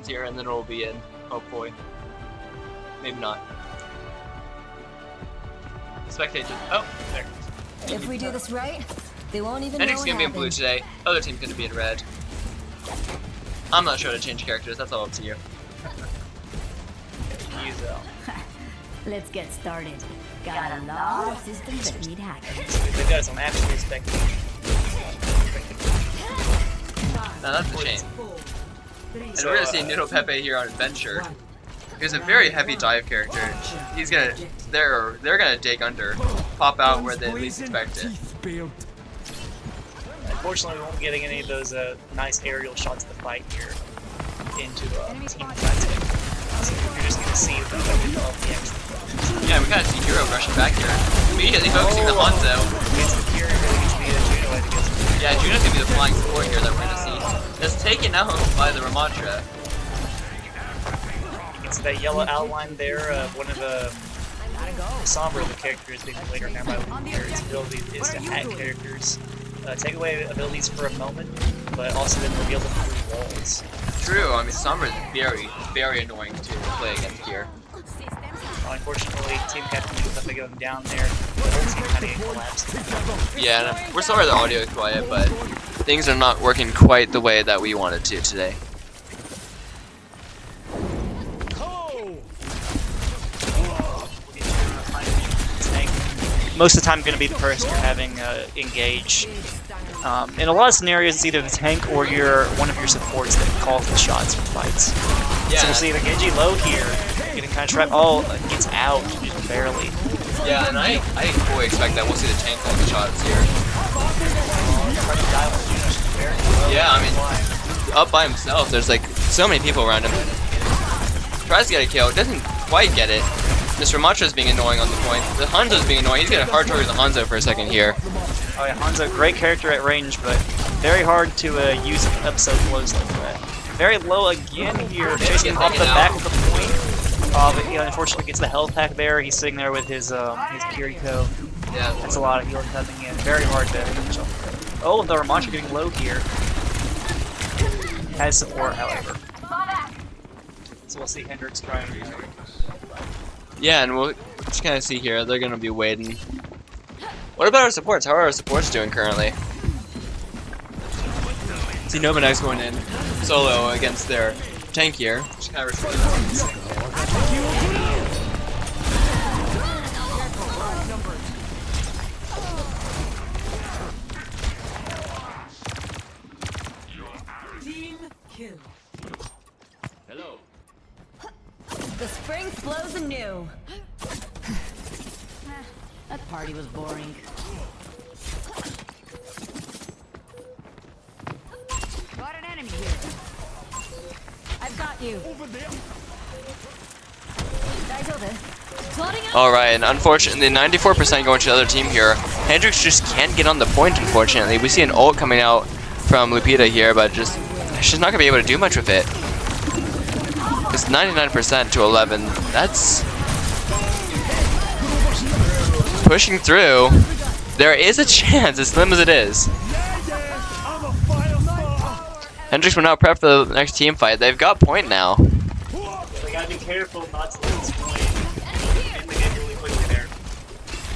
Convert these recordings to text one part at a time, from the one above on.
here, and then it'll be in, hopefully. Maybe not. Spectate just, oh, there. If we do this right, they won't even Hendrix know is what gonna be in blue happened. today. Other team's gonna be in red. I'm not sure how to change characters. That's all up to you. Let's get started. Got a lot of systems that need hacking. They've got some actually spectating. Now that's a shame. And we're gonna see noodplepepe here on Adventure. He's a very heavy dive character. He's gonna, they're gonna dig under, pop out where they least expect it. Unfortunately, we won't be getting any of those nice aerial shots of the fight here into team fights. So you're just gonna see the extra. Yeah, we kind of see Hiro rushing back here, immediately focusing the Hanzo. Yeah, Juno's gonna be the flying support here that we're gonna see. That's taken out by the Ramatra. You can see that yellow outline there of one of the Sombra, the characters being later now by Lumiere. Its ability is to hack characters, take away abilities for a moment, but also then reveal them through walls. True, I mean Sombra is very, very annoying to play against here. Unfortunately, Team Captain noodplepepe going down there. The whole team kind of collapsed. Yeah, and we're sorry the audio is quiet, but things are not working quite the way that we wanted to today. Most of the time, going to be the person you're having engage. In a lot of scenarios, it's either the tank or one of your supports that calls the shots for fights. Yeah. So we'll see the Genji low here, getting kind of trapped. Oh, gets out just barely. Yeah, and I fully expect that we'll see the tank call the shots here. Yeah, I mean, up by himself, there's like so many people around him. Tries to get a kill, doesn't quite get it. Mr. Matra's being annoying on the point. The Hanzo's being annoying. He's getting a hard target the Hanzo for a second here. Oh yeah, Hanzo, great character at range, but very hard to use up so close like that. Very low again here, chasing off the back of the point. But he unfortunately gets the health pack there. He's sitting there with his Kiriko. Yeah, that's a lot of healing coming in. Very hard to finish off. Oh, the Ramatra getting low here. Has support, however. So we'll see Hendrix trying to use it. Yeah, and we'll just kind of see here. They're going to be waiting. What about our supports? How are our supports doing currently? See nobenx going in solo against their tank here. Just kind of Team kill. Hello. The spring flows anew. That party was boring. Got an enemy here. I've got you. Alright, and unfortunately, 94% going to the other team here. Hendrix just can't get on the point, unfortunately. We see an ult coming out from Lupita here, but she's not going to be able to do much with it. It's 99% to 11. That's pushing through. There is a chance, as slim as it is. Hendrix will now prep for the next team fight. They've got point now. They gotta be careful not to lose point. And they get really quickly there.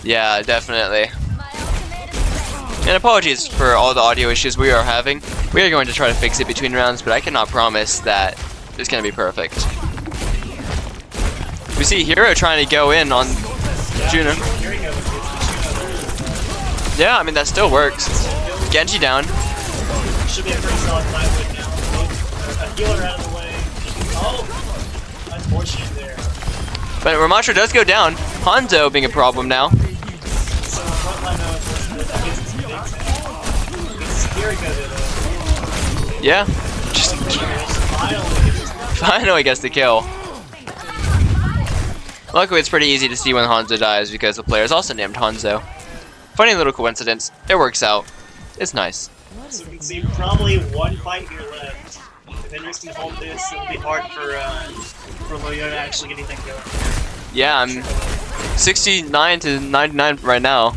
Yeah, definitely. And apologies for all the audio issues we are having. We are going to try to fix it between rounds, but I cannot promise that it's going to be perfect. We see Hiro trying to go in on Juno. Yeah, I mean, that still works. Genji down. Should be a pretty solid fight right now. A healer out of the way. Oh, unfortunate there. But Ramatra does go down. Hanzo being a problem now. So front line that gets his big. Yeah. Just finally gets the kill. Luckily, it's pretty easy to see when Hanzo dies because the player is also named Hanzo. Funny little coincidence. It works out. It's nice. So you can see probably one fight here left. If Hendrix can hold this, it'll be hard for Loyo to actually get anything going. Yeah, I'm 69 to 99 right now.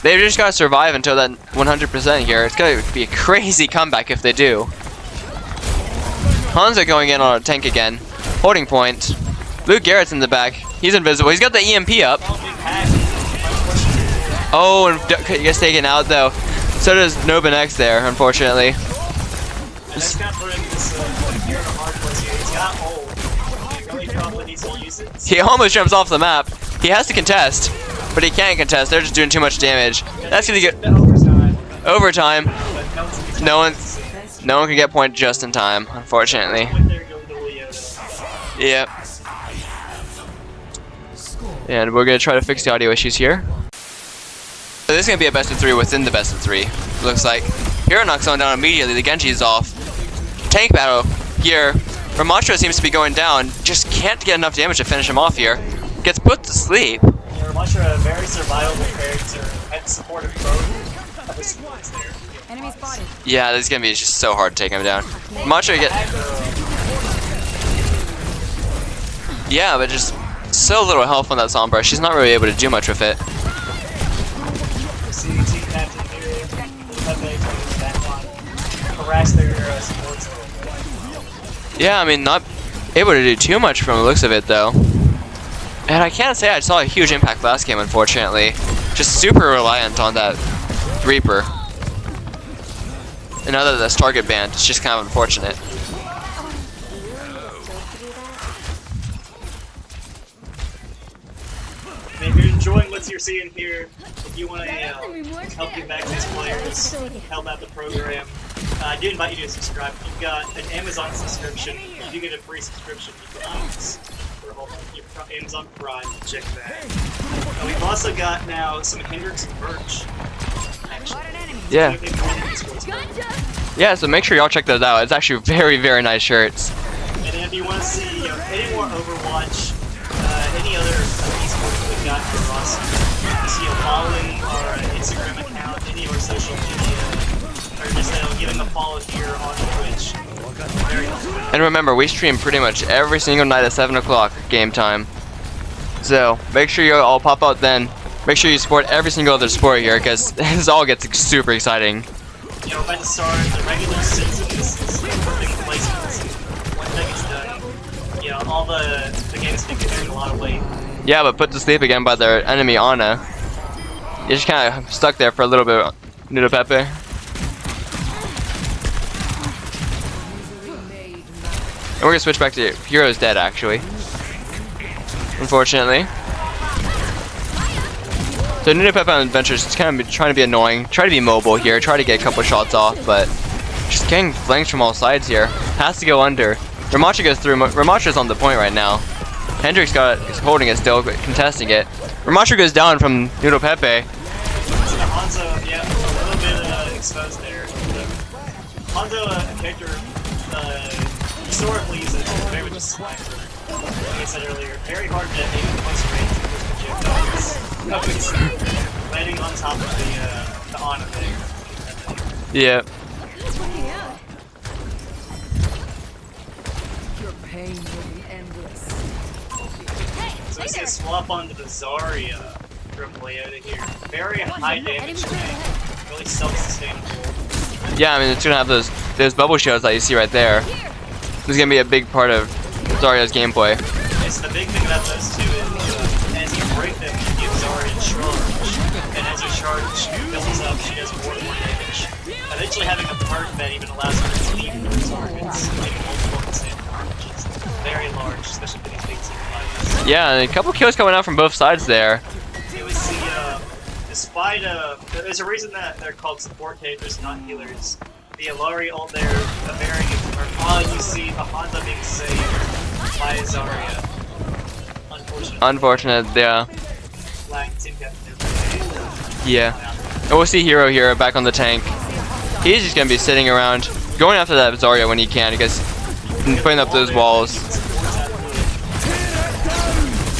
They've just got to survive until that 100% here. It's going to be a crazy comeback if they do. Hanzo going in on a tank again. Holding point. Luke Garrett's in the back. He's invisible. He's got the EMP up. Oh, and he gets taken out though. So does nobenx there, unfortunately. That's kind of putting this here in a hard place here. He's got ult. He really probably needs to use it. He almost jumps off the map. He has to contest, but he can't contest. They're just doing too much damage. That's gonna get overtime. No one can get point just in time, unfortunately. Yep. And we're gonna try to fix the audio issues here. So this is gonna be a best of 3 within the best of 3. Looks like Hiro knocks someone down immediately. The Genji's off. Tank battle here. Ramatra seems to be going down. Just can't get enough damage to finish him off here. Gets put to sleep. Yeah, Ramatra, a very survivable character. Had supported both of his supports there. Enemy spotted. Yeah, this is gonna be just so hard to take him down. Ramatra get. Yeah, but just so little health on that Sombra. She's not really able to do much with it. Yeah, I mean, not able to do too much from the looks of it, though. And I can't say I saw a huge impact last game, unfortunately. Just super reliant on that Reaper. And now that that's target banned, it's just kind of unfortunate. If you're enjoying what you're seeing here, if you want to help get back to these players, help out the program, I do invite you to subscribe. If you've got an Amazon subscription, you do get a free subscription you can use for your Amazon Prime. Check that. We've also got now some Hendrix merch. Actually. Yeah. Yeah, so make sure y'all check those out. It's actually very, very nice shirts. And then if you want to see any more Overwatch, any other esports we've got for us, you see following our Instagram account, any of our social media, or just give them a follow here on Twitch. Very helpful. And remember, we stream pretty much every single night at 7 o'clock game time. So make sure you all pop out then. Make sure you support every single other sport here, because this all gets super exciting. You know, we're about to start the regular season. This is perfect placements. Once that gets done, you know, all the games have been carrying a lot of weight. Yeah, but put to sleep again by their enemy Ana. You're just kind of stuck there for a little bit, noodlepepe. And we're gonna switch back to Hiro's dead, actually. Unfortunately. So noodlepepe on Adventures is kind of trying to be annoying. Try to be mobile here. Try to get a couple shots off, but just getting flanked from all sides here. Has to go under. Ramatra goes through. Ramatra's on the point right now. Hendrix is holding it still, but contesting it. Ramatra goes down from noodlepepe. Hanzo, yeah, a little bit exposed there. Hanzo, a character, historically is very much a sniper. Like I said earlier, very hard to aim close range with projectiles. Landing on top of the Ana there. Yeah. Your pain will be endless. So we see a swap onto the Zarya from Leota here. Very high damage tank, really self-sustainable. Yeah, I mean it's gonna have those bubble shells that you see right there. This is gonna be a big part of Zarya's gameplay. Yes, the big thing about those two is as you break them, you give Zarya charge, and as your charge builds up, she does more and more damage. Eventually, having a perk that even allows her to leave her targets, making multiple constant which is very large, especially for these big team fights. Yeah, and a couple kills coming out from both sides there. It was despite there's a reason that they're called support characters, not healers. The Alari ult there, the very, you see the Hanzo being saved by Zarya. Unfortunate, yeah. Flag team captain. Yeah. And we'll see Hiro here back on the tank. He's just gonna be sitting around, going after that Zarya when he can, because putting up those walls.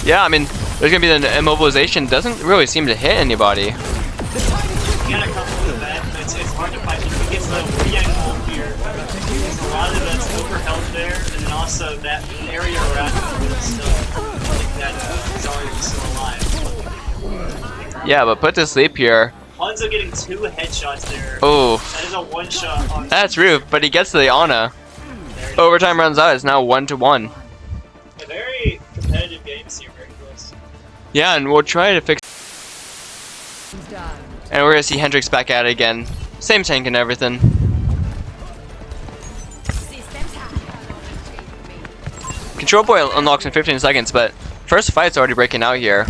Yeah, I mean, there's gonna be the immobilization. Doesn't really seem to hit anybody. You gotta come with that, but it's hard to fight. He gets the Yang ult here. There's a lot of that's over health there, and then also that area around him is still that Zarya is still alive. Yeah, but put to sleep here. Hanzo getting 2 headshots there. Oh. That is a one-shot on. That's rude, but he gets to the Ana. Very Overtime runs out. It's now 1-1. A very competitive game here, very close. Yeah, and we'll try to fix. And we're gonna see Hendrix back at it again. Same tank and everything. Control Boy unlocks in 15 seconds, but first fight's already breaking out here.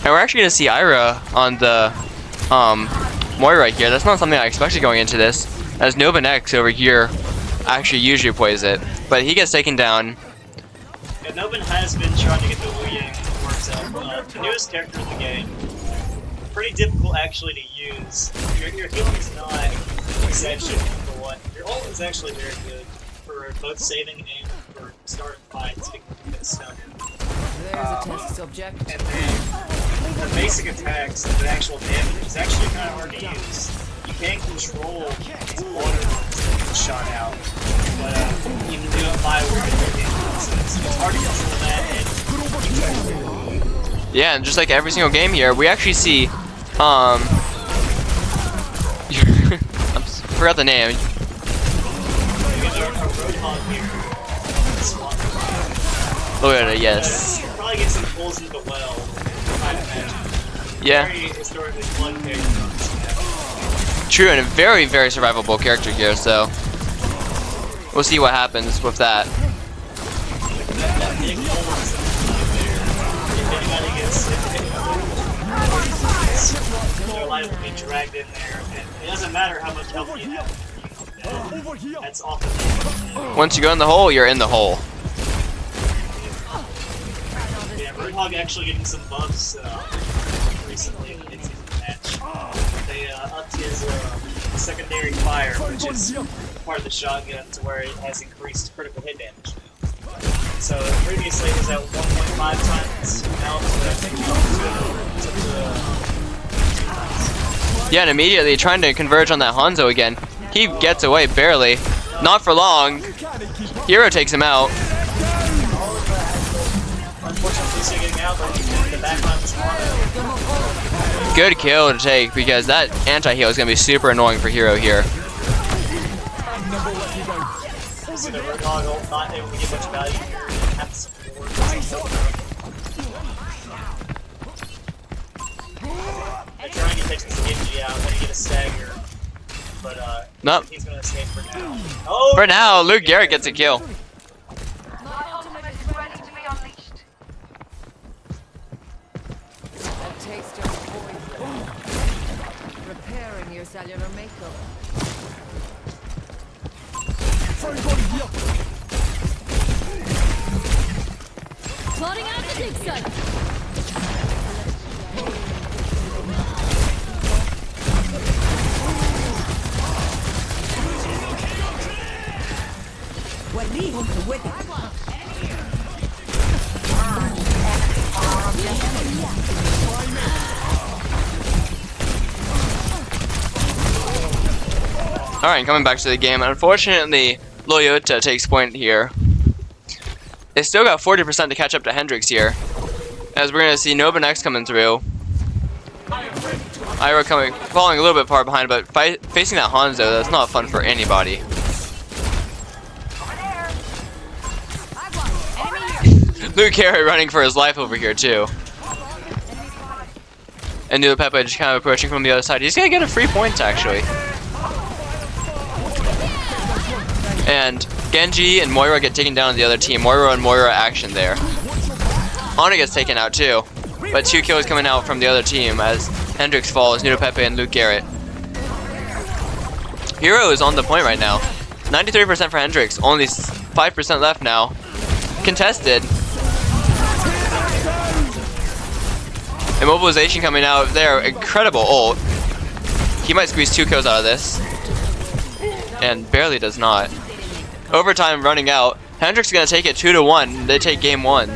And we're actually gonna see Ira on the Moira here. That's not something I expected going into this, as nobenx over here actually usually plays it, but he gets taken down. Yeah, Noben has been trying to get the Wu Yang to work out. The newest character in the game. Pretty difficult actually to use. Your healing is not essential for one. Your ult is actually very good for both saving and for starting fights. It can stun you. There's a test subject. And then the basic attacks, the actual damage, is actually kind of hard to use. You can control its water getting shot out, but you can do it by where you're damage. So it's hard to control that. And Yeah, and just like every single game here, we actually see, I forgot the name. Look at it, yes. Probably get some pulls into the well, I'd imagine. Yeah. Very historically fun character. True, and a very, very survivable character here, so we'll see what happens with that. That big hole is if anybody gets they're liable to be dragged in there, and it doesn't matter how much health you have. That's often. Once you go in the hole, you're in the hole. Yeah, Roadhog actually getting some buffs recently in the mid-season match. They upped his secondary fire, which is part of the shotgun, to where it has increased critical hit damage. So previously it was at 1.5 times, now it's at 2 times. Yeah, and immediately trying to converge on that Hanzo again. He gets away barely. Not for long. Hiro takes him out. Unfortunately, still getting out, but the backline was Mone. Good kill to take, because that anti-heal is going to be super annoying for Hiro here. See the Roadhog ult not able to get much value here. Have to support. They're trying to take this Genji out, then get a stagger. But Nope. he's gonna escape for now. Oh! For now, Luke Garrett gets a kill. My ultimate is ready to be unleashed. A taste of poison. Repairing your cellular makeup. Plotting out the dig site. Alright, coming back to the game. Unfortunately, Loyota takes point here. They still got 40% to catch up to Hendrix here, as we're going to see nobenx coming through. Ira falling a little bit far behind, but facing that Hanzo, that's not fun for anybody. Luke Harry running for his life over here too. And noodplepepe just kind of approaching from the other side. He's going to get a free point actually. And Genji and Moira get taken down on the other team. Moira and Moira action there. Ana gets taken out too, but 2 kills coming out from the other team as Hendrix falls, noodplepepe and Luke Garrett. Hiro is on the point right now. 93% for Hendrix, only 5% left now. Contested. Immobilization coming out there, incredible ult. He might squeeze 2 kills out of this. And barely does not. Overtime running out. Hendrix is going to take it 2-1. They take game 1.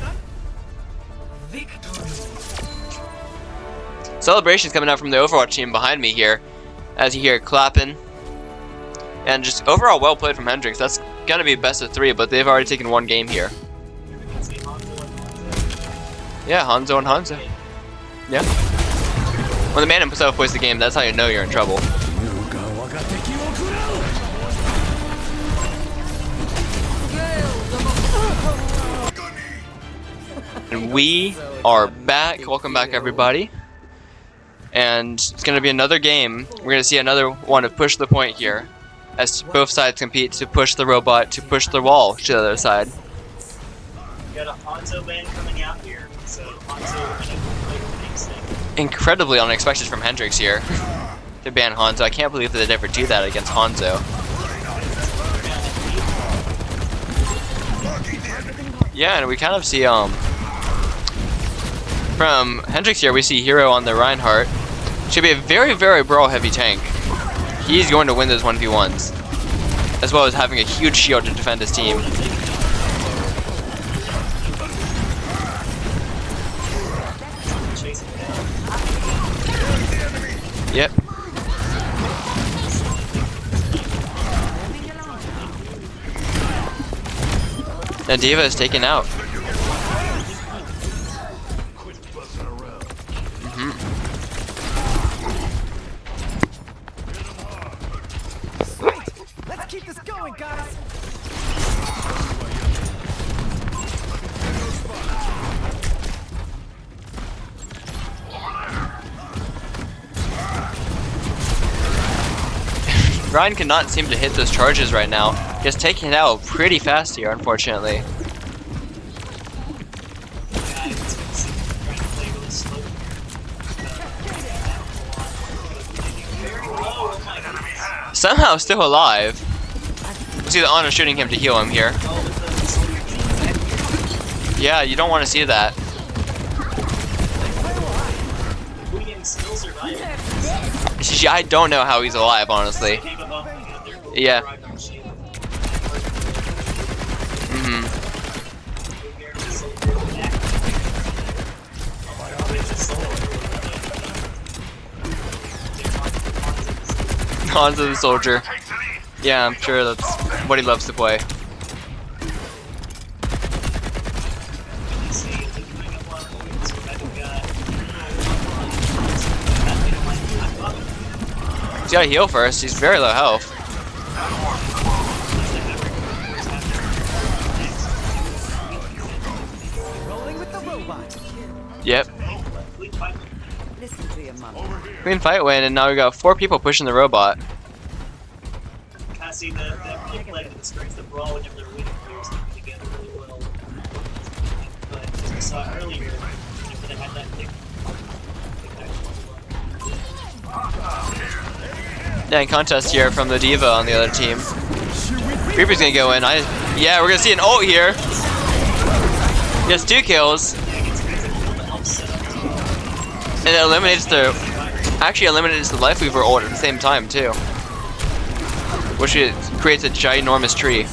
Celebrations coming out from the Overwatch team behind me here, as you hear it clapping. And just overall well played from Hendrix. That's going to be best of 3, but they've already taken 1 game here. Yeah, Hanzo and Hanzo. Yeah. When the man himself plays the game, that's how you know you're in trouble. And we are back. Welcome back, everybody. And it's going to be another game. We're going to see another one of push the point here, as both sides compete to push the robot to push the wall to the other side. We got a Hanzo ban coming out here, so Hanzo Incredibly unexpected from Hendrix here to ban Hanzo. I can't believe that they'd ever do that against Hanzo. Yeah, and we kind of see from Hendrix here, we see Hiro on the Reinhardt. Should be a very, very brawl heavy tank. He's going to win those 1v1s, as well as having a huge shield to defend his team. Yep. And Diva is taken out. Let's keep this going, guys. Ryan cannot seem to hit those charges right now. He's taking it out pretty fast here, unfortunately. Somehow still alive. We see the Honor shooting him to heal him here. Yeah, you don't want to see that. I don't know how he's alive, honestly. Yeah. Onto the soldier. Yeah, I'm sure that's what he loves to play. He's gotta heal first. He's very low health. Rolling with the robot. Yep. Listen to your mom. Clean fight win, and now we got 4 people pushing the robot. I see the play that strengths the brawl whenever they're winning players coming together really well. But as we saw earlier, whenever they had that pick. Yeah, in contest here from the Diva on the other team. Reaper's gonna go in. Yeah, we're gonna see an ult here. He has 2 kills. And it eliminates actually eliminates the Life Weaver ult at the same time too. Which creates a ginormous tree.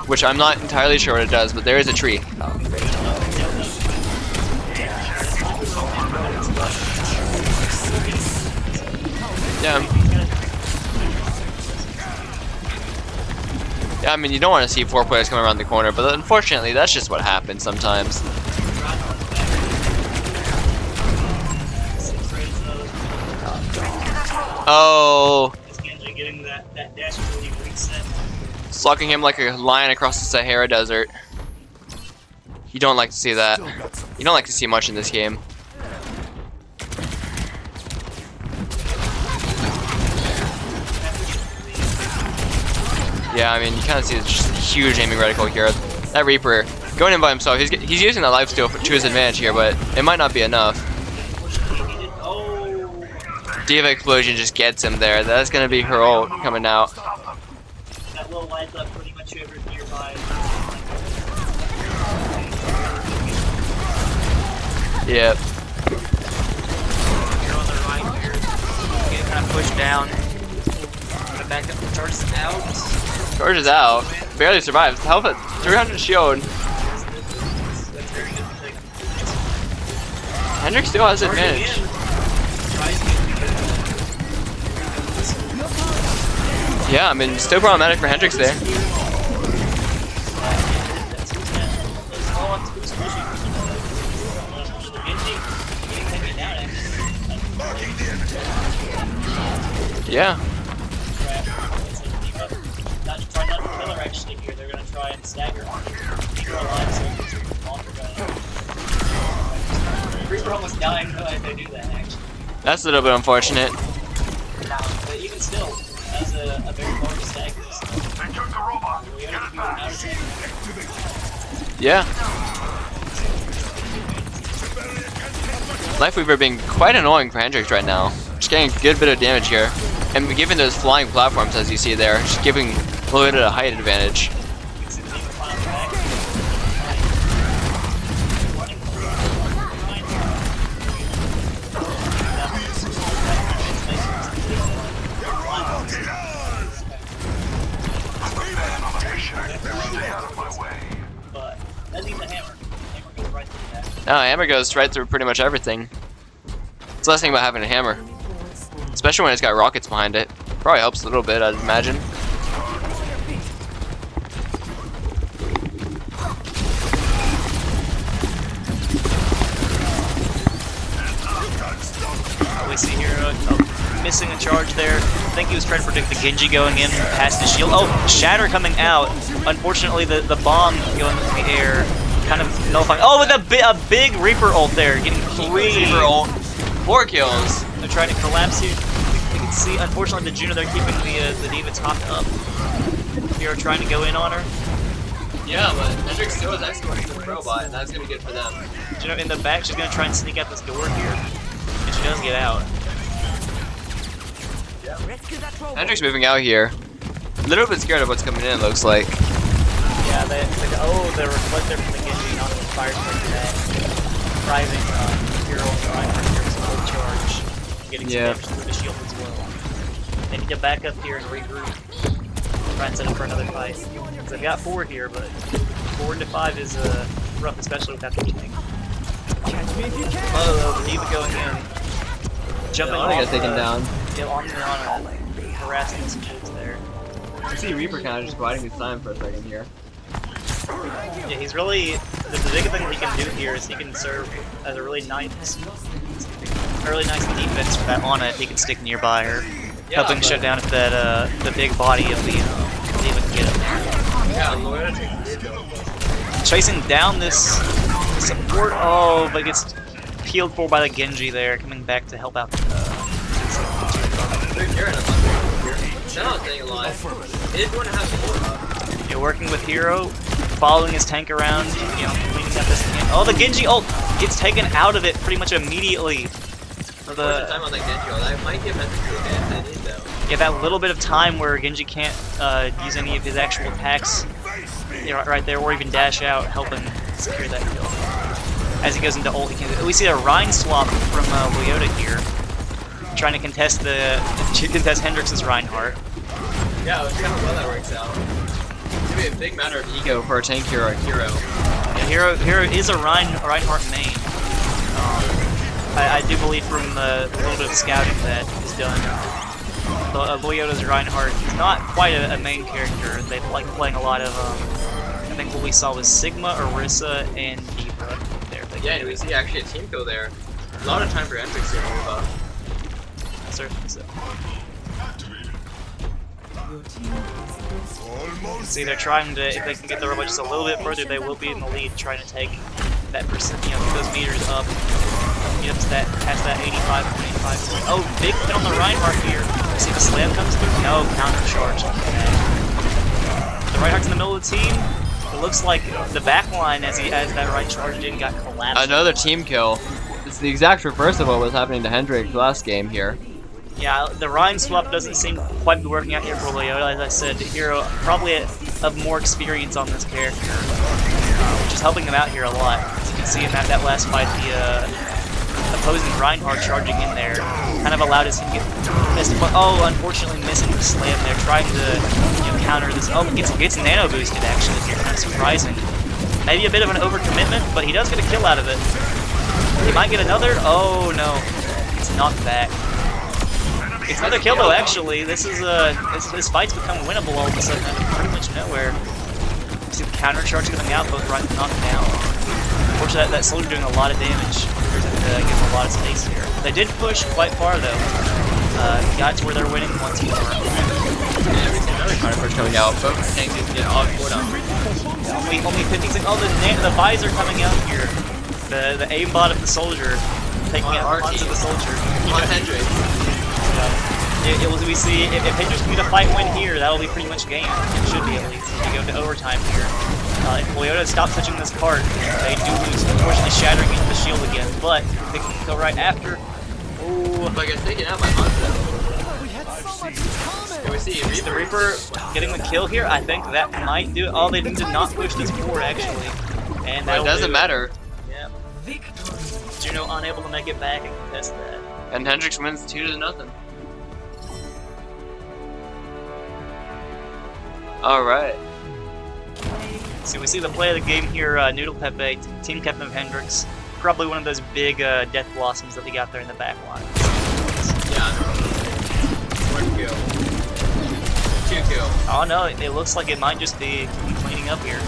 Which I'm not entirely sure what it does, but there is a tree. Yeah. Yeah, I mean, you don't want to see 4 players coming around the corner, but unfortunately, that's just what happens sometimes. Oh. Stalking him like a lion across the Sahara Desert. You don't like to see that. You don't like to see much in this game. Yeah, I mean, you kind of see just a huge aiming reticle here. That Reaper going in by himself. He's using that lifesteal to his advantage here, but it might not be enough. Diva Explosion just gets him there. That's gonna be her ult coming out. That little light left pretty much over nearby. Yep. You're on the right here. Getting kind of pushed down. Gonna back up. Charges out. Charges out. Barely survives. Health at 300 shield. That's very good. Hendrix still has advantage. Yeah, I mean, still problematic for Hendrix there. Yeah. Try not to kill her actually here. They're gonna try and stagger her. Keep her alive so it's longer going. Reaper almost dying as they do that actually. That's a little bit unfortunate. But even still, that's a very large stagger. Yeah. Lifeweaver being quite annoying for Hendrix right now. Just getting a good bit of damage here. And given those flying platforms as you see there, just giving a little bit of a height advantage. No, hammer goes right through pretty much everything. It's the last thing about having a hammer. Especially when it's got rockets behind it. Probably helps a little bit, I'd imagine. We see Hiro missing a charge there. I think he was trying to predict the Genji going in past the shield. Oh, Shatter coming out. Unfortunately, the bomb going in the air kind of nullifying. Oh, with a big Reaper ult there, getting 3 Reaper ult. 4 kills. They're trying to collapse here. You can see, unfortunately, the Juno, they're keeping the D.Va topped up. Hiro trying to go in on her. Yeah, but Hendrix still has exports to the robot, and that's gonna be good for them. Juno in the back, she's gonna try and sneak out this door here. And she does get out. Hendrix moving out here. A little bit scared of what's coming in, it looks like. Yeah, the reflector from the Genji on the fire strike that. Driving Hiro trying to get some full charge. Getting some damage through the shield as well. They need to back up here and regroup. Try and set up for another fight. Because they've got 4 here, but 4 into 5 is rough, especially without the tank. Oh, the D.Va going in. Jumping off. Got taken down. Yeah, on harassing some kids there. You see Reaper kind of just biding his time for a second here. Yeah, he's really the big thing he can do here is he can serve as a really nice defense for that Ana if he can stick nearby her, helping shut down if that the big body of the D.Va can get him there. Yeah, chasing down this support. Oh, but gets peeled for by the Genji there, coming back to help out. You're working with Hiro, following his tank around, you know, cleaning up this tank. Oh, the Genji ult gets taken out of it pretty much immediately. Time on that Genji ult. I might give Hendrix a advantage though. Yeah, that little bit of time where Genji can't use any of his actual attacks, you know, right there, or even dash out, helping secure that kill. As he goes into ult, we see a Rein swap from Leota here, trying to contest Hendrix's Reinhardt. Yeah, let's see how well that works out. It's gonna be a big matter of ego for a tank hero. Yeah, Hiro is a Reinhardt main. I do believe from the little bit of scouting that is done, Leota's Reinhardt is not quite a main character. They like playing a lot of, I think what we saw was Sigma, Orisa, and D.Va there. Yeah, and we see actually a team kill there. A lot of time for Hendrix to move up. Certainly so. See, they're trying to, if they can get the robot just a little bit further, they will be in the lead, trying to take that percent, you know, those meters up. Get up to that, past that 85, 25. Oh, big hit on the Reinhardt here. See the slam comes through? No, counter charge. The Reinhardt's in the middle of the team. It looks like the back line, as that right charged in, got collapsed. Another team kill. It's the exact reverse of what was happening to Hendrix last game here. Yeah, the Rein swap doesn't seem quite be working out here for Leota. As I said, Hiro probably of more experience on this character, which is helping him out here a lot. As you can see in that last fight, the opposing Reinhardt charging in there kind of allowed his team to get missed. Oh, unfortunately missing the slam there, trying to counter this. Oh, gets nano boosted actually here, kind of surprising. Maybe a bit of an overcommitment, but he does get a kill out of it. He might get another. Oh no, it's knocked back. It's another kill though. Actually, this fight's become winnable all of a sudden out of pretty much nowhere. See the counter charge coming out, both right and knocked down. Unfortunately, that soldier's doing a lot of damage. Gives a lot of space here. They did push quite far though. got to where they're winning once more. Yeah, we see another counter push coming out. Both tanks need to get off board on. Only 50 seconds. Oh, the visor coming out here. The aimbot of the soldier taking out our onto team. the soldier. On Hendrix. We see if Hendrix can get a fight win here, that'll be pretty much game. It should be at least. We go to overtime here. If Leota stops touching this cart, they do lose, unfortunately shattering into the shield again. But they can go right after. Oh, But gets taken out by Hanzo. We had so much in common. And we see the Reaper getting the kill here. I think that might do it. Oh, they did not push this forward actually, and But it doesn't matter. Yeah. Juno unable to make it back and contest that. And Hendrix wins 2-0. Alright. So we see the play of the game here, noodplepepe, team captain of Hendrix. Probably one of those big death blossoms that we got there in the back line. Yeah. 1 kill. 2 kill. Oh no, it looks like it might just be cleaning up here.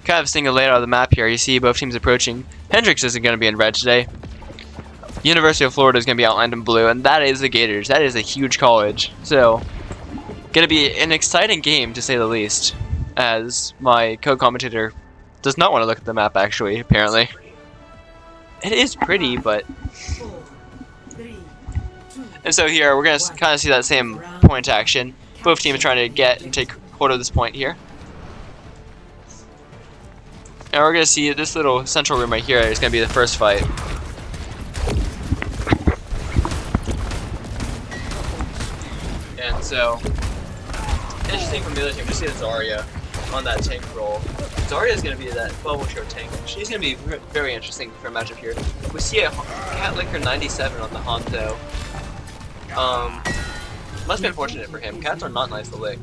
Kind of seeing a layout of the map here. You see both teams approaching. Hendrix isn't going to be in red today. University of Florida is going to be outlined in blue, and that is the Gators. That is a huge college. So, going to be an exciting game to say the least. As my co-commentator does not want to look at the map, actually, apparently. It is pretty, but... And so here, we're going to kind of see that same point action. Both teams trying to get and take hold of this point here. And we're going to see this little central room right here is going to be the first fight. And so, interesting from the other team, we see the Zarya on that tank roll. Zarya is going to be that bubble show tank. She's going to be very interesting for a matchup here. We see a Cat Licker 97 on the Hanzo. Must be unfortunate for him. Cats are not nice to lick.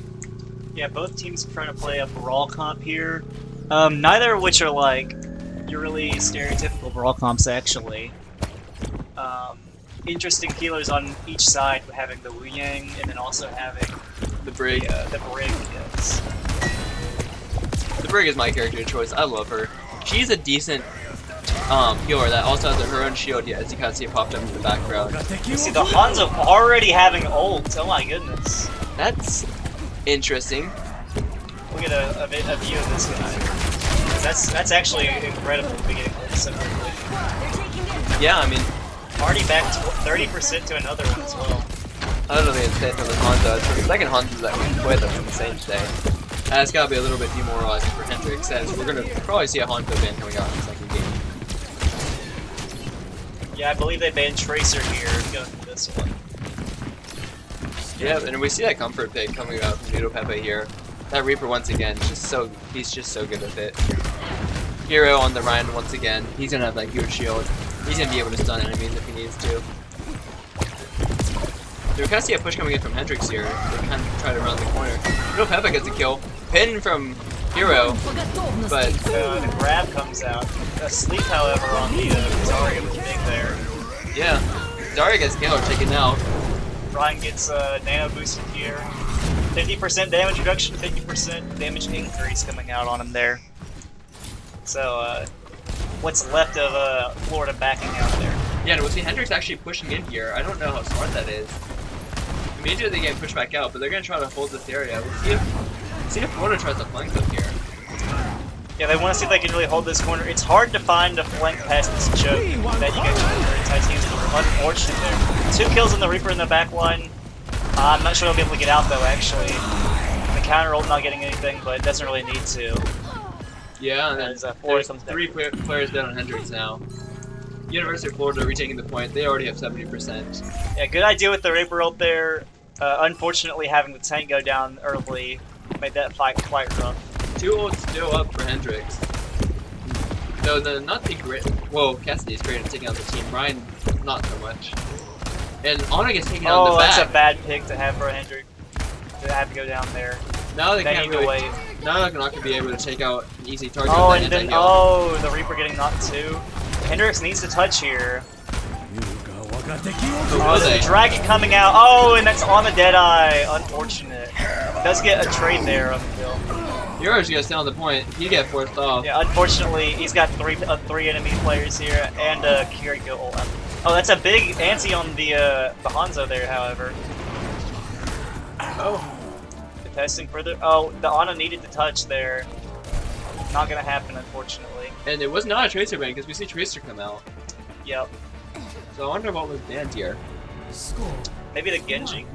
Yeah, both teams are trying to play a brawl comp here. Neither of which are like your really stereotypical brawl comps actually. Interesting healers on each side, having the Wu Yang and then also having The Brig. the Brig. Yes. The Brig is my character of choice. I love her. She's a decent healer that also has her own shield, yeah, as you can see it popped up in the background. You see the Hanzo already having ult. Oh my goodness. That's interesting. Look at a view of this guy. That's actually incredible to be getting ult so quickly. Yeah, I mean, Already back 30% to another one as well. I don't know the intent of the Hanzo. It's the second Hanzo that we played them in the same day. And it's gotta be a little bit demoralizing for Hendrix, as we're gonna probably see a Hanzo ban coming out in the second game. Yeah, I believe they banned Tracer here going for this one. Yeah, and we see that comfort pick coming out from noodplepepe here. That Reaper once again, he's just so good with it. Hiro on the Ryan once again. He's gonna have that huge shield. He's gonna be able to stun enemies if he needs to. So we kind of see a push coming in from Hendrix here. They kind of try to run the corner. noodplepepe gets a kill. Pin from Hiro, but The grab comes out. Asleep, however, on the Zarya was big there. yeah, Zarya gets killed, taken out. Ryan gets nano boosted here. 50% damage reduction, 50% damage increase coming out on him there. So, what's left of Florida backing out there. Yeah, and we'll see Hendrix actually pushing in here. I don't know how smart that is. Immediately they get pushed back out, but they're going to try to hold this area. We'll see if Florida tries to flank them here. Yeah, they want to see if they can really hold this corner. It's hard to find a flank past this choke that you get to Titanium's unfortunate there. 2 kills on the Reaper in the back line. I'm not sure they'll be able to get out though, actually. The counter ult not getting anything, but it doesn't really need to. Yeah, and then As, there's comes 3 players down on Hendrix now. University of Florida retaking the point. They already have 70%. Yeah, good idea with the Reaper ult there. Unfortunately, having the tank go down early made that fight quite rough. 2 ults still up for Hendrix. Though not the great. Well, Cassidy's great at taking out the team. Ryan, not so much. And Anna gets taken out in the back. That's a bad pick to have for Hendrix. To have to go down there. Now they They can't need to really. wait. Now they're not going to be able to take out an easy target. Oh, with and that then anti-heal. the Reaper getting knocked too. Hendrix needs to touch here. Oh, the dragon coming out. Oh, and that's on the Deadeye. Unfortunate. Does get a trade there on the kill. Hero's gonna stay on the point. He get forced off. Yeah, unfortunately, he's got three enemy players here and Kiriko ult out. Oh, that's a big anti on the Hanzo there, however. Oh. Testing further. Oh, the Ana needed to touch there. Not gonna happen, unfortunately. And it was not a Tracer ban because we see Tracer come out. Yep. So I wonder what was banned here. Maybe the Genji.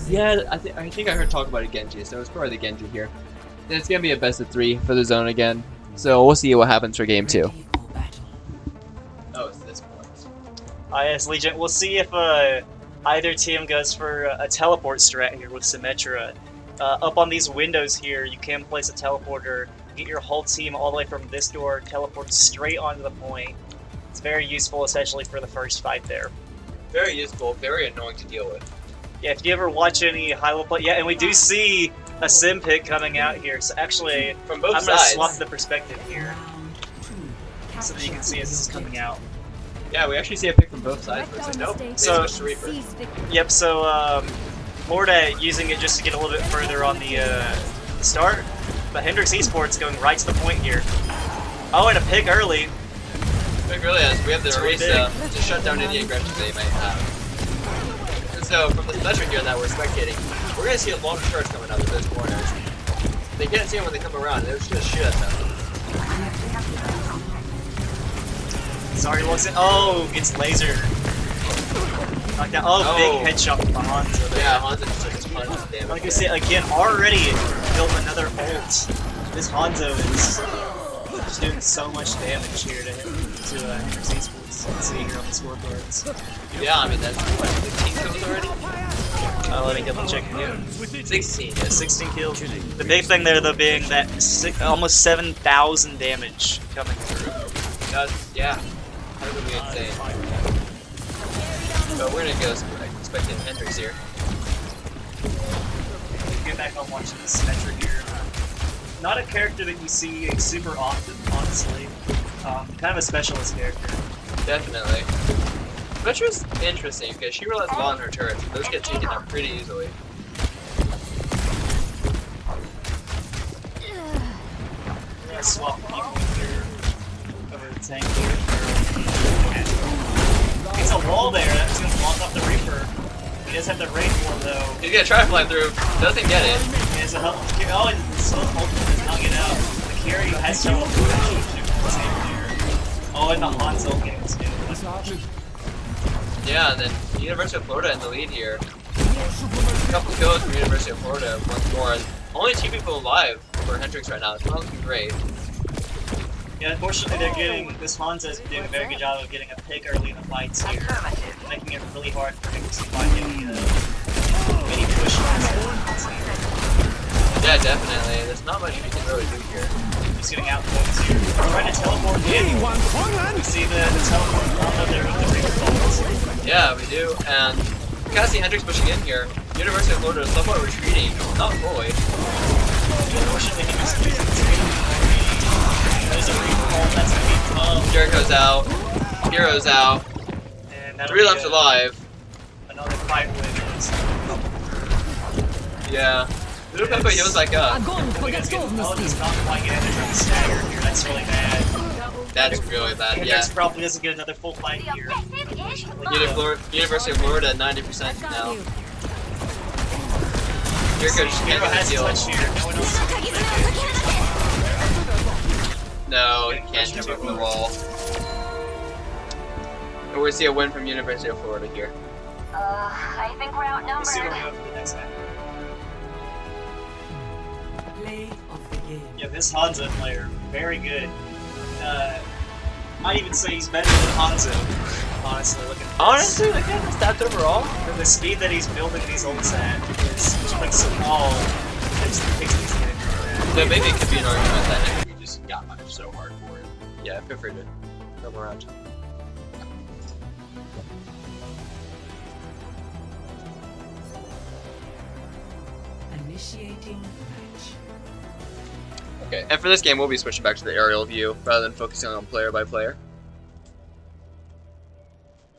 Yeah, I think I heard talk about a Genji, so it's probably the Genji here. And it's gonna be a best of 3 for the zone again. So we'll see what happens for game 2. Oh, it's this point. Yes, Legion. We'll see if either team goes for a teleport strat here with Symmetra. Up on these windows here, you can place a teleporter, get your whole team all the way from this door, teleport straight onto the point. It's very useful, especially for the first fight there. Very useful, very annoying to deal with. Yeah, if you ever watch any high-level play, yeah, and we do see a sim pick coming out here. So actually, from both I'm gonna sides. swap the perspective here so that you can see as this is coming out. Yeah, we actually see a pick from both sides, but it's like, nope, they So- switched to Reaper. Yep. So Morda using it just to get a little bit further on the start, but Hendrix Esports going right to the point here. Oh, and a pick early. Pick really is. We have the It's race really to shut down any aggression they might have. And so from this measure here that we're spectating, we're gonna see a lot of charge coming out of those corners. They can't see them when they come around. They're just gonna shoot at them. Sorry, looks in. Oh, gets laser. Like that. Oh, big headshot from Hanzo there. Yeah, Hanzo just took a ton of damage. Like I said, again, already built another ult. This Hanzo is just doing so much damage here to Hendrix Esports. You can see here on the scorecards. Yeah, I mean, that's what, 15 kills already? Let me double check again. 16, yeah. 16 kills. The big thing there, though, being that almost 7,000 damage coming through. That's, yeah. That would be insane. But we're gonna go expecting Hendrix here. Get back on watching this Symmetra here. Not a character that you see super often, honestly. Kind of a specialist character. Definitely. Symmetra's interesting because she relies a lot on her turrets. Those get taken out pretty easily. We're gonna swap people here over the tank here. It's a wall there. That's gonna block off the Reaper. He does have the range one though. He's gonna try to fly through. Doesn't get it. He has a help. Oh, and still ultimate does not get out. The carry has to help. Oh, and the Hanzo getting too. Yeah, and then University of Florida in the lead here. A couple kills from University of Florida once more. Only 2 people alive for Hendrix right now. It's not looking great. Yeah, unfortunately they're getting, this Hanzo's doing a very good job of getting a pick early in the fights here, making it really hard for him to find any push lines. Yeah, definitely. There's not much we can really do here. He's getting out points here. Trying to teleport in. We see the teleport combo there with the Reaper bolts. Yeah, we do, and we kind of see Hendrix pushing in here. University of Florida is somewhat retreating, not fully. Unfortunately, he was losing his game. There's a Reaper bolt that's going to be tough. Jericho's out, Hiro's out, And that'll 3 be left alive. Another fight with Yeah. noodplepepe heals like us. Oh, does not quite get it. They're trying to stagger here. That's really bad. That's really bad, yeah. Hendrix probably doesn't get another full fight here. University of Florida, 90% now. Jericho just Hiro can't has get to the touch heal. here. No one else is No, he can't jump over the wall. And we see a win from University of Florida here. I think we're Let's see what we outnumbered. go for the next match. Play of the game. Yeah, this Hanzo player, very good. I'd even say he's better than Hanzo, honestly, looking at this. Honestly, look at the stats overall. For the speed that he's building these ults at is just like small. It just takes these getting So maybe it could be an argument that we just got punished so hard for it. Yeah, feel free to come around. Initiating match. Okay, and for this game, we'll be switching back to the aerial view rather than focusing on player by player.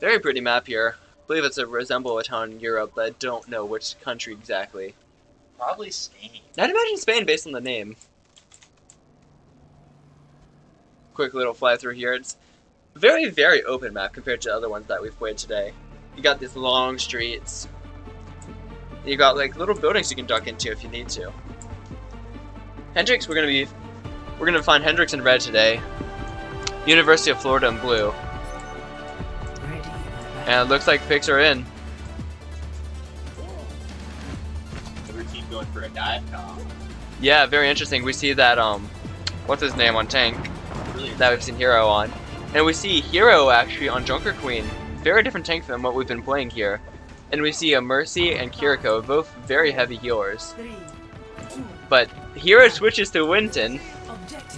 Very pretty map here. I believe it's a resemble a town in Europe, but I don't know which country exactly. Probably Spain. I'd imagine Spain based on the name. Quick little fly through here. It's very, very open map compared to other ones that we've played today. You got these long streets. You got like little buildings you can duck into if you need to. Hendrix, we're gonna find Hendrix in red today. University of Florida in blue. And it looks like picks are in. Every team going for a dive comp. Yeah, very interesting. We see that what's his name on tank Really that we've seen Hiro on. And we see Hiro actually on Junker Queen. Very different tank than what we've been playing here. And we see a Mercy and Kiriko, both very heavy healers. But Hiro switches to Winston,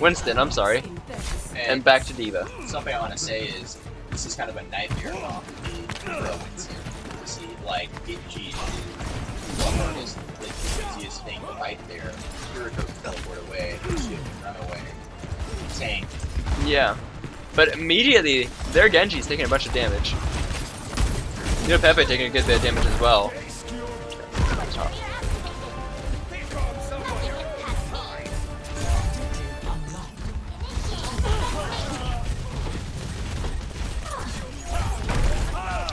I'm sorry, and back to Diva. Something I want to say is this is kind of a nightmare comp for Winston. To see like Genji is the hardest, the easiest thing right there. Kiriko can teleport away, Shift can run away. Tank. Yeah, but immediately their Genji's taking a bunch of damage. noodplepepe taking a good bit of damage as well.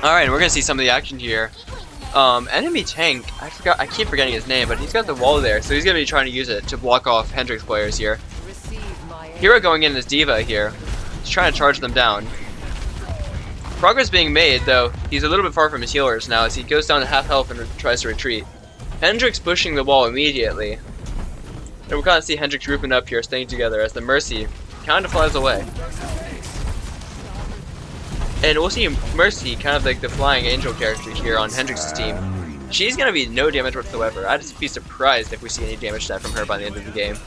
Alright, we're gonna see some of the action here. Enemy tank, I keep forgetting his name, but he's got the wall there, so he's gonna be trying to use it to block off Hendrix players here. Hiro going in as Diva here. He's trying to charge them down. Progress being made, though he's a little bit far from his healers now as he goes down to half health and tries to retreat. Hendrix pushing the wall immediately. And we'll kind of see Hendrix grouping up here, staying together as the Mercy kind of flies away. And we'll see Mercy, kind of like the flying angel character here on Hendrix's team. She's going to be no damage whatsoever. I'd just be surprised if we see any damage done from her by the end of the game.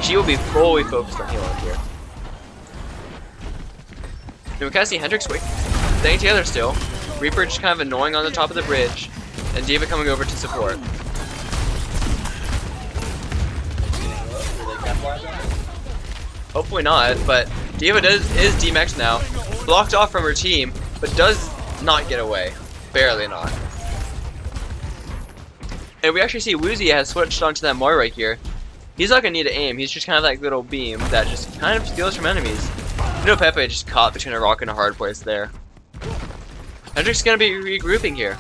She will be fully focused on healing here. And we kind of see Hendrix staying together still. Reaper just kind of annoying on the top of the bridge. And Diva coming over to support. Hopefully not, but Diva is DMX now. Blocked off from her team, but does not get away. Barely not. And we actually see Woozy has switched onto that Moira here. He's not gonna need to aim, he's just kind of like little beam that just kind of steals from enemies. noodplepepe just caught between a rock and a hard place there. Hendrix gonna be regrouping here.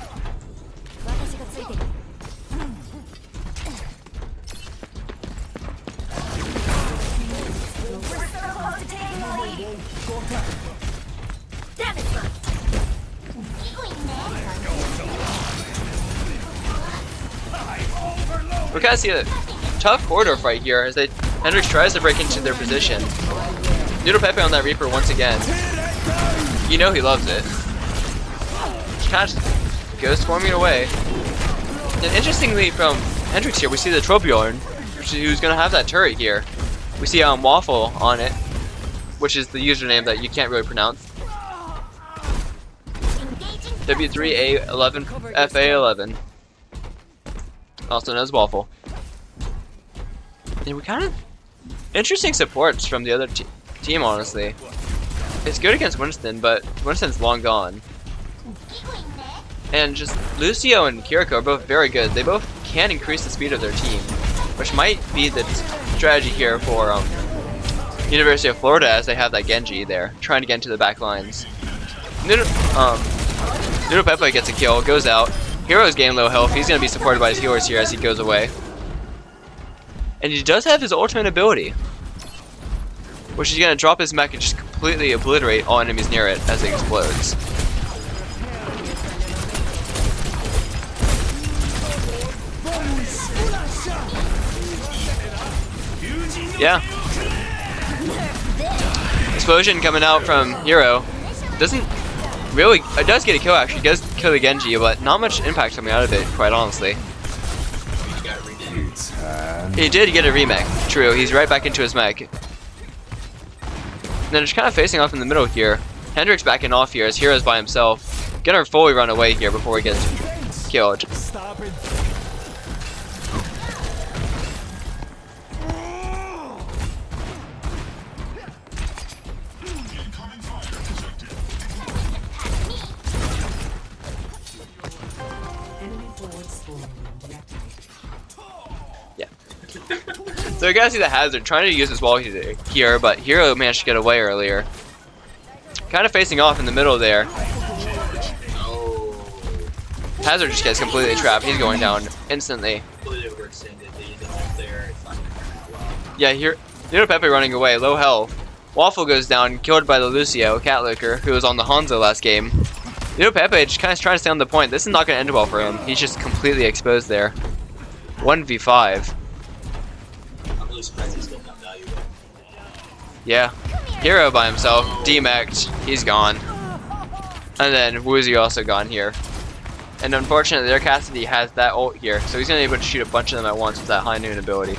We kind of see a tough corridor fight here as Hendrix tries to break into their position. noodplepepe on that Reaper once again. You know he loves it. Kind of goes swarming away. And interestingly from Hendrix here, we see the Trobjorn, who's going to have that turret here. We see Waffle on it, which is the username that you can't really pronounce. W3A11 FA11. Also known as Waffle. And we kind of interesting supports from the other team, honestly. It's good against Winston, but Winston's long gone. And just Lucio and Kiriko are both very good. They both can increase the speed of their team, which might be the strategy here for University of Florida as they have that Genji there, trying to get into the back lines. noodplepepe gets a kill, goes out. Hiro's getting low health. He's going to be supported by his healers here as he goes away. And he does have his ultimate ability, which is going to drop his mech and just completely obliterate all enemies near it as it explodes. Yeah. Explosion coming out from Hiro. Doesn't really, it does get a kill actually, it does kill the Genji, but not much impact coming out of it, quite honestly. He did get a remake, true, he's right back into his mech. And then just kind of facing off in the middle here. Hendrix backing off here as Hiro's by himself. Gonna fully run away here before he gets killed. Stop it. So you guys see the hazard, trying to use his wall here, but Hiro managed to get away earlier. kind of facing off in the middle there. Oh. Hazard just gets completely trapped. He's going down instantly. Completely overextended. They use an ult there. It's not going to turn out well. Yeah, here, noodplepepe running away, low health. Waffle goes down, killed by the Lucio, Catlicker, who was on the Hanzo last game. noodplepepe just kind of trying to stay on the point. This is not going to end well for him. He's just completely exposed there. 1v5. I'm really surprised he's still not valuable. Yeah. Hiro by himself, demec'd, he's gone. And then Woozy also gone here. And unfortunately, their Cassidy has that ult here, so he's going to be able to shoot a bunch of them at once with that high noon ability.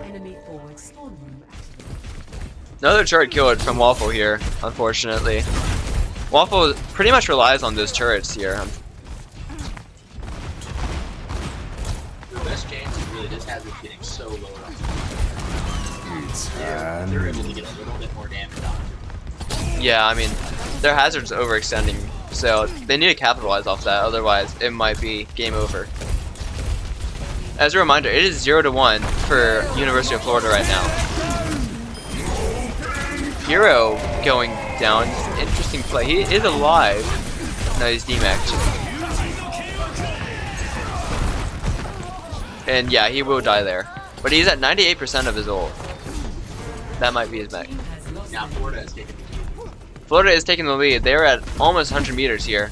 Enemy forward storm room activated. Another turret killed from Waffle here, unfortunately. Waffle pretty much relies on those turrets here. The best chance is really just has it getting so low on they're able to get a little bit more damage on it. Yeah, I mean, their Hazard's overextending, so they need to capitalize off that, otherwise it might be game over. As a reminder, it is 0-1 for University of Florida right now. Hiro going down, interesting play. He is alive. No, he's demec'd. And yeah, he will die there. But he's at 98% of his ult. That might be his mech. Now Florida is taking the lead. Florida is taking the lead. They're at almost 100 meters here.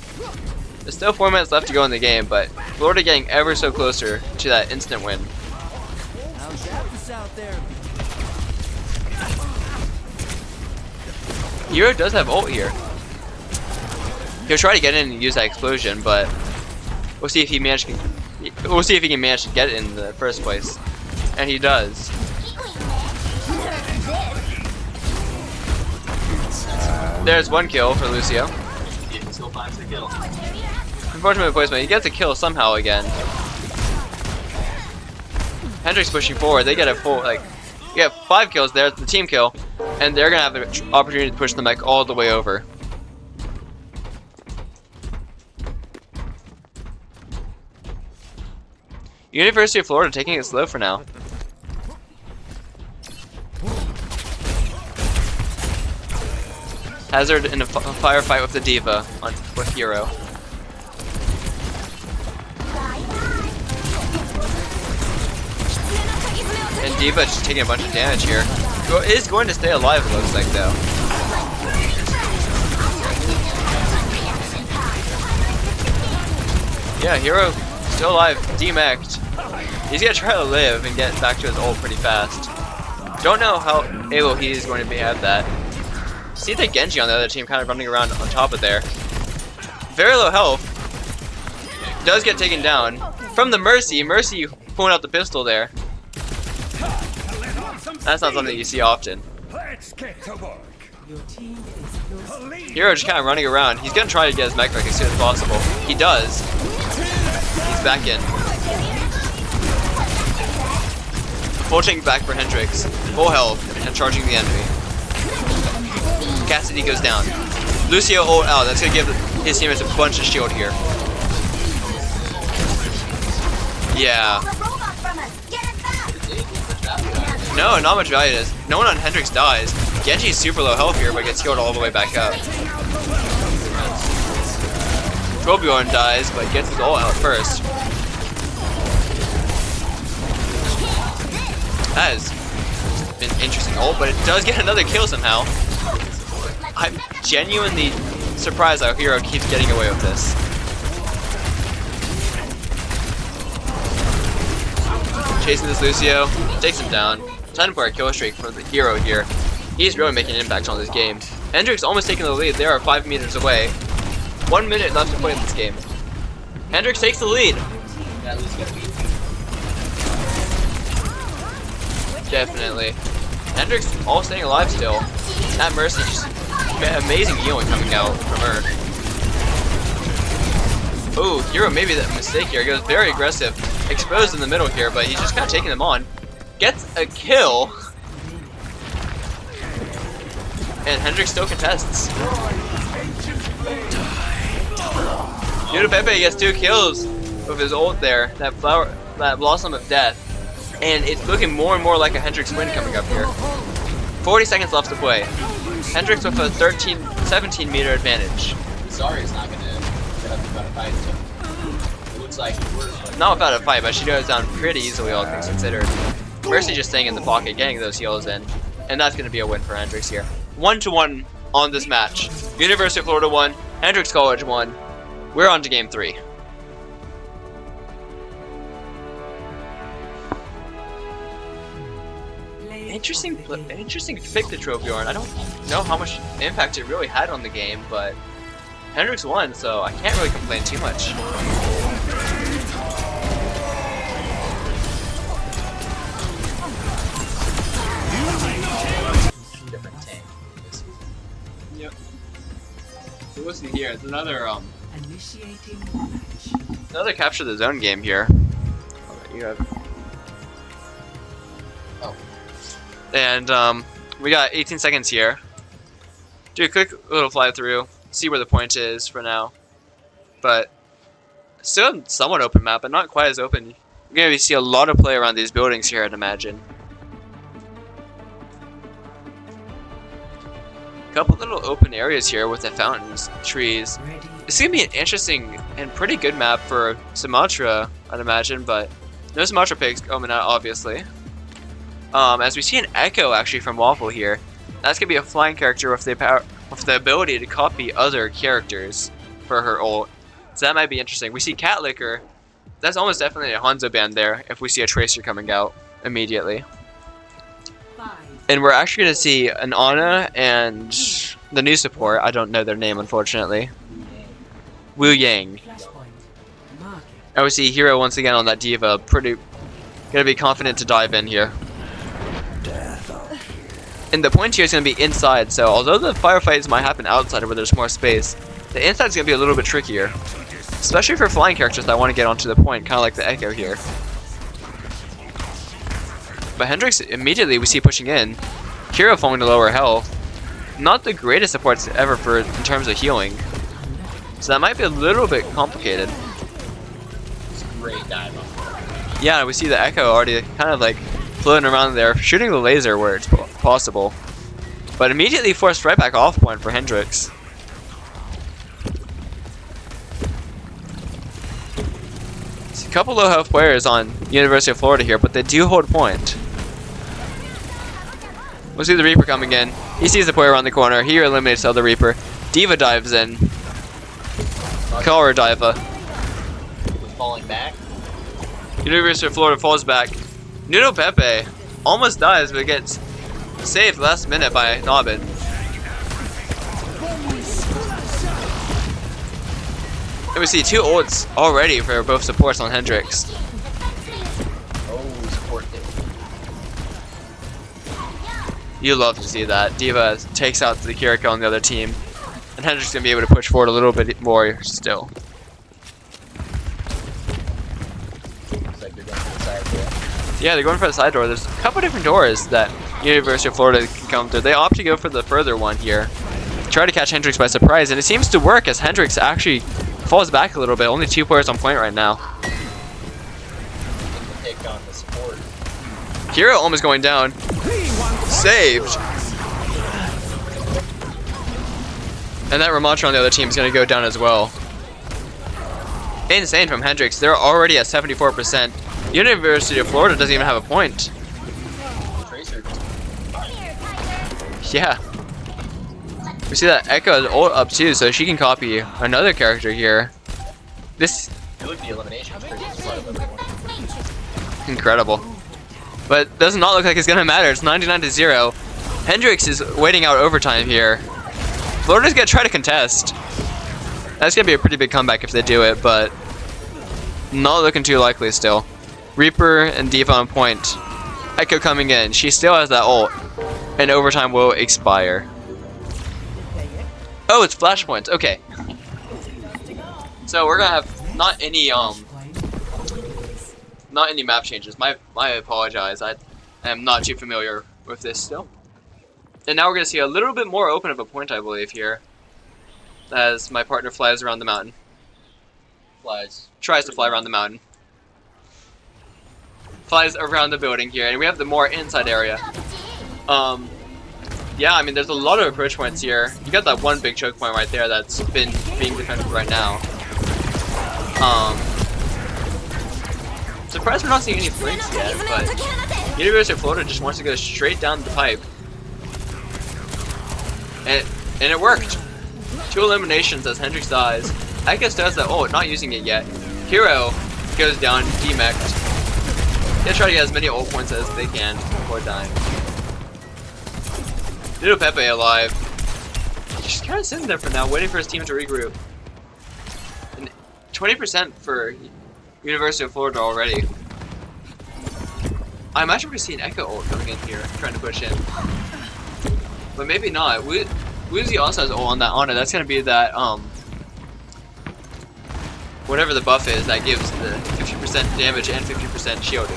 There's still 4 minutes left to go in the game, but Florida getting ever so closer to that instant win. How's that out there? Hiro does have ult here. He'll try to get in and use that explosion, but we'll see if he managed. We'll see if he can manage to get it in the first place, and he does. There's one kill for Lucio. He still finds the kill. Unfortunate placement. He gets a kill somehow again. Hendrix pushing forward. They get a full you have 5 kills there. It's the team kill, and they're gonna have the opportunity to push the mech all the way over. University of Florida taking it slow for now. Hazard in a firefight with the Diva with Hiro. And Diva just taking a bunch of damage here. Is going to stay alive, it looks like, though. Yeah, Hiro still alive, demec'd. He's gonna try to live and get back to his ult pretty fast. Don't know how able he is going to be at that. See the Genji on the other team kind of running around on top of there. Very low health. Does get taken down. From the Mercy. Mercy pulling out the pistol there. That's not something you see often. Let's get to work. Your team is close. Hiro just kind of running around. He's gonna try to get his mech back as soon as possible. He does. He's back in. Full tank back for Hendrix. Full health and charging the enemy. Cassidy goes down. Lucio ult out. That's gonna give his teammates a bunch of shield here. Yeah. No, not much value. No one on Hendrix dies. Genji's super low health here, but gets healed all the way back up. Trollbjorn dies, but gets his ult out first. That has been an interesting ult, but it does get another kill somehow. I'm genuinely surprised how Hiro keeps getting away with this. Chasing this Lucio, takes him down. Time for a kill streak for the Hiro here. He's really making an impact on this game. Hendrix almost taking the lead. They are 5 meters away. 1 minute left to play in this game. Hendrix takes the lead. Definitely. Hendrix all staying alive still. That Mercy just amazing healing coming out from her. Ooh, Hiro maybe that mistake here. He goes very aggressive. Exposed in the middle here, but he's just kind of taking them on. Gets a kill. And Hendrix still contests. noodplepepe gets 2 kills with his ult there. That flower, that Blossom of Death. And it's looking more and more like a Hendrix win coming up here. 40 seconds left to play. Hendrix with a 17 meter advantage. Zarya's not gonna get up without a fight, so it looks like we're Not without a fight, but she goes down pretty easily, all things considered. Mercy just staying in the pocket, getting those heals in, and that's going to be a win for Hendrix here. 1-1 on this match. University of Florida 1, Hendrix College 1. We're on to game 3. Interesting pick to Troviorn. I don't know how much impact it really had on the game, but Hendrix won, so I can't really complain too much. different tank. Yep. So what's the here? It's another Initiating match. another capture the zone game here. You have. Oh. And we got 18 seconds here. Do a quick little fly through, see where the point is for now. But still somewhat open map, but not quite as open. You're gonna see a lot of play around these buildings here, I'd imagine. Couple little open areas here with the fountains, trees. Ready. It's gonna be an interesting and pretty good map for Sumatra, I'd imagine, but no Sumatra picks coming out, obviously. As we see an Echo actually from Waffle here, that's gonna be a flying character with the power, with the ability to copy other characters for her ult. So that might be interesting. We see Cat Licker. That's almost definitely a Hanzo band there. If we see a Tracer coming out immediately. 5. And we're actually going to see an Ana and the new support. I don't know their name, unfortunately. Wu Yang. Flashpoint. Marking. And we see Hiro once again on that Diva. Pretty going to be confident to dive in here. And the point here is going to be inside. So although the firefights might happen outside where there's more space, the inside is going to be a little bit trickier. Especially for flying characters that want to get onto the point, kind of like the Echo here. But Hendrix immediately we see pushing in. Hiro falling to lower health. Not the greatest supports ever for in terms of healing. So that might be a little bit complicated. It's a great dive on. Yeah, we see the Echo already kind of like floating around there, shooting the laser where it's possible. But immediately forced right back off point for Hendrix. A couple low health players on University of Florida here, but they do hold point. We'll see the Reaper coming in. He sees the player around the corner. He eliminates the other Reaper. Diva dives in. Call her Diva. Falling back. University of Florida falls back. noodplepepe almost dies, but gets saved last minute by Noben. And we see 2 ults already for both supports on Hendrix. Oh, support hit. You love to see that. Diva takes out the Kiriko on the other team. And Hendrix is going to be able to push forward a little bit more still. Looks like they're going for the side door. Yeah, they're going for the side door. There's a couple different doors that University of Florida can come through. They opt to go for the further one here. Try to catch Hendrix by surprise, and it seems to work as Hendrix actually falls back a little bit. Only 2 players on point right now. Take on the support. Hiro almost going down. Saved. And that Ramatra on the other team is going to go down as well. Insane from Hendrix. They're already at 74%. University of Florida doesn't even have a point. Tracer. Yeah. We see that Echo is ult up too, so she can copy another character here. This It would be elimination. Tracer's part of everyone. incredible. But does not look like it's gonna matter. It's 99-0. Hendrix is waiting out overtime here. Florida's gonna try to contest. That's gonna be a pretty big comeback if they do it, but not looking too likely still. Reaper and Diva on point. Echo coming in. She still has that ult. And overtime will expire. Oh, it's flashpoints. Okay. So we're gonna have not any map changes. I apologize. I am not too familiar with this still. And now we're gonna see a little bit more open of a point, I believe, here. As my partner flies around the mountain. Tries to fly around the mountain. Flies around the building here, and we have the more inside area. Yeah, I mean, there's a lot of approach points here. You got that one big choke point right there that's been being defended right now. Surprised we're not seeing any flinks yet, but University of Florida just wants to go straight down the pipe. And it worked. 2 eliminations as Hendrix dies. Ekos does that. Oh, not using it yet. Hiro goes down, demexed. Gonna try to get as many ult points as they can before dying. noodplepepe alive. Just kind of sitting there for now, waiting for his team to regroup. And 20% for University of Florida already. I imagine we're gonna see an Echo ult coming in here, trying to push in. But maybe not. Woozy also has ult on that Ana. That's gonna be that whatever the buff is that gives the 50% damage and 50% shielding.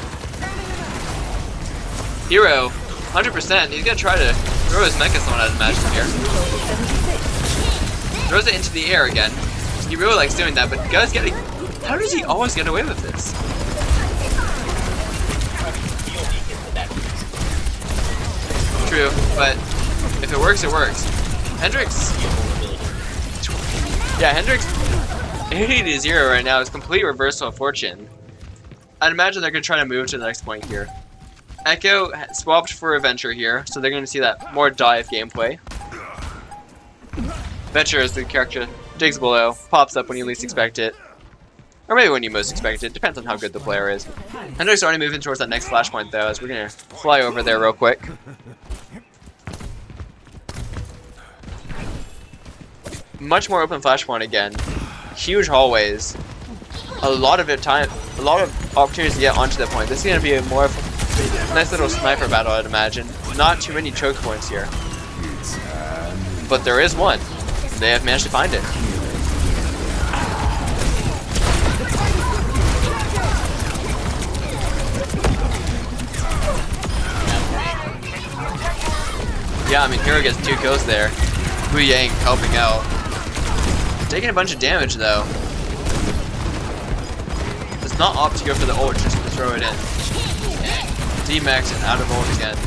Hiro, 100%. He's gonna try to throw his Mechathon at Imagine here. Throws it into the air again. He really likes doing that, but guys, how does he always get away with this? True, but if it works, it works. Hendrix. Yeah, Hendrix 80-0 right now is complete reversal of fortune. I'd imagine they're gonna try to move to the next point here. Echo swapped for a Venture here, so they're gonna see that more dive gameplay. Venture is the character digs below, pops up when you least expect it. Or maybe when you most expect it, depends on how good the player is. Hendrix already moving towards that next flashpoint though, as we're gonna fly over there real quick. Much more open flashpoint again. Huge hallways. A lot of opportunities to get onto that point. This is gonna be a more nice little sniper battle, I'd imagine. Not too many choke points here. But there is one. They have managed to find it. Yeah, I mean, Hiro gets 2 kills there. Wu Yang helping out. Taking a bunch of damage though. It's not opt to go for the ult, just to throw it in. D-max and out of ult again.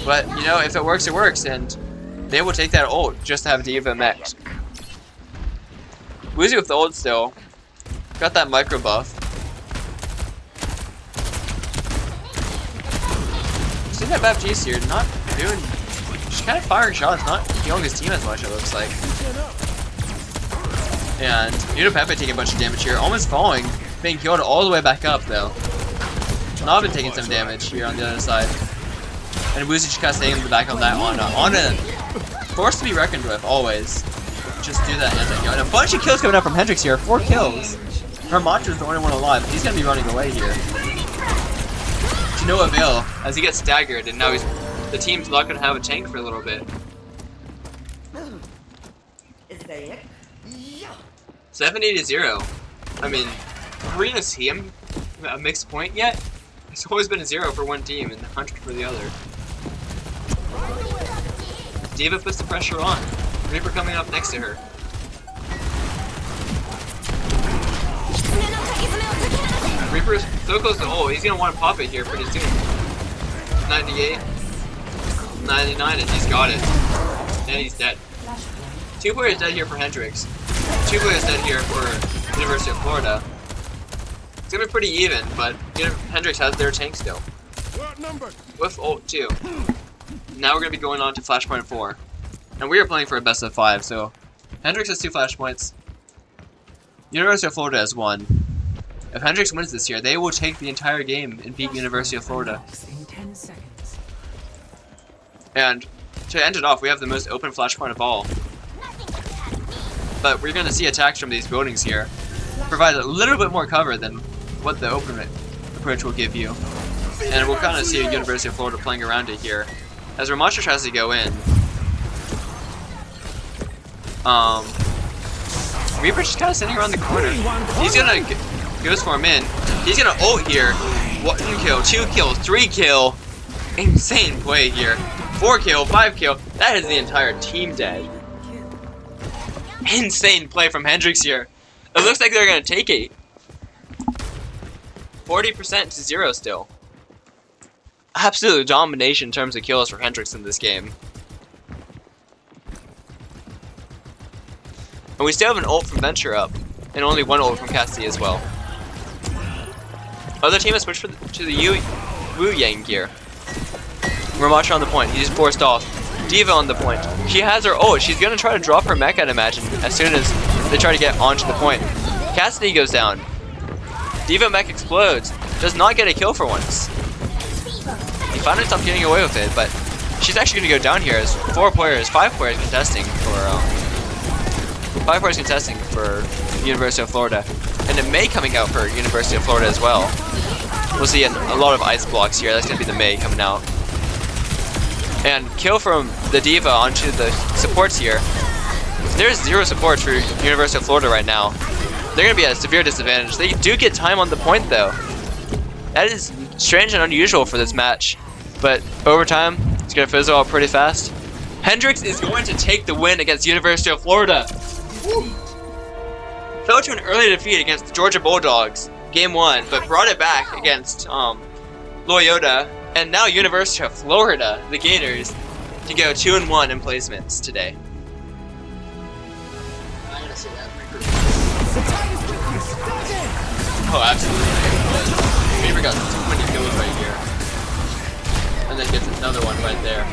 But, you know, if it works, it works, and they will take that ult just to have D.Va mech. Woozy with the ult still. Got that micro buff. See that BAPG's here, not doing... Just kind of firing shots, not healing his team as much, it looks like. And noodplepepe taking a bunch of damage here, almost falling, being killed all the way back up though. Nobin taking some damage here on the other side. And Woozy just kind of staying in the back on that Ana. Ana, forced to be reckoned with, always. Just do that anti-kill. And a bunch of kills coming up from Hendrix here, 4 kills. Hermacho's the only one alive, but he's going to be running away here. To no avail, as he gets staggered, and now the team's not going to have a tank for a little bit. 70-0. I mean, are we going to see him a mixed point yet? It's always been a 0 for one team and 100 for the other. D.Va puts the pressure on. Reaper coming up next to her. Reaper's so close to ult, he's gonna want to pop it here pretty soon. 98, 99, and he's got it. And he's dead. 2 players dead here for Hendrix. 2 players dead here for University of Florida. It's gonna be pretty even, but Hendrix has their tank still. With ult too. Now we're gonna be going on to Flashpoint 4. And we are playing for a best of 5, so Hendrix has 2 flashpoints. University of Florida has 1. If Hendrix wins this year, they will take the entire game and beat University of Florida. And to end it off, we have the most open flashpoint of all. But we're gonna see attacks from these buildings here. Provide a little bit more cover than what the open approach will give you. And we'll kind of see a University of Florida playing around it here. As Ramontra tries to go in. Reaper's just kind of sitting around the corner. He's gonna goes for him in. He's gonna ult here. 1 kill, 2 kill, 3 kill. Insane play here. 4 kill, 5 kill. That is the entire team dead. Insane play from Hendrix here. It looks like they're gonna take it. 40% to 0 still. absolute domination in terms of kills for Hendrix in this game. And we still have an ult from Venture up, and only one ult from Cassidy as well. Other team has switched to the Wu Yang gear. Ramattra on the point, he's forced off. D.Va on the point. She has her ult, she's gonna try to drop her mech, I'd imagine, as soon as they try to get onto the point. Cassidy goes down. D.Va mech explodes, does not get a kill for once. He finally stopped getting away with it, but she's actually gonna go down here as 5 players contesting for University of Florida. And a May coming out for University of Florida as well. We'll see a lot of ice blocks here. That's going to be the May coming out. And kill from the D.Va onto the supports here. There's 0 supports for University of Florida right now. They're going to be at a severe disadvantage. They do get time on the point though. That is strange and unusual for this match. But over time, it's going to fizzle out pretty fast. Hendrix is going to take the win against University of Florida. Woo. Fell to an early defeat against the Georgia Bulldogs, game 1, but brought it back against Loyola, and now University of Florida, the Gators, to go 2-1 in placements today. I'm gonna say that Oh, absolutely. Reaper got so many kills right here, and then gets another one right there.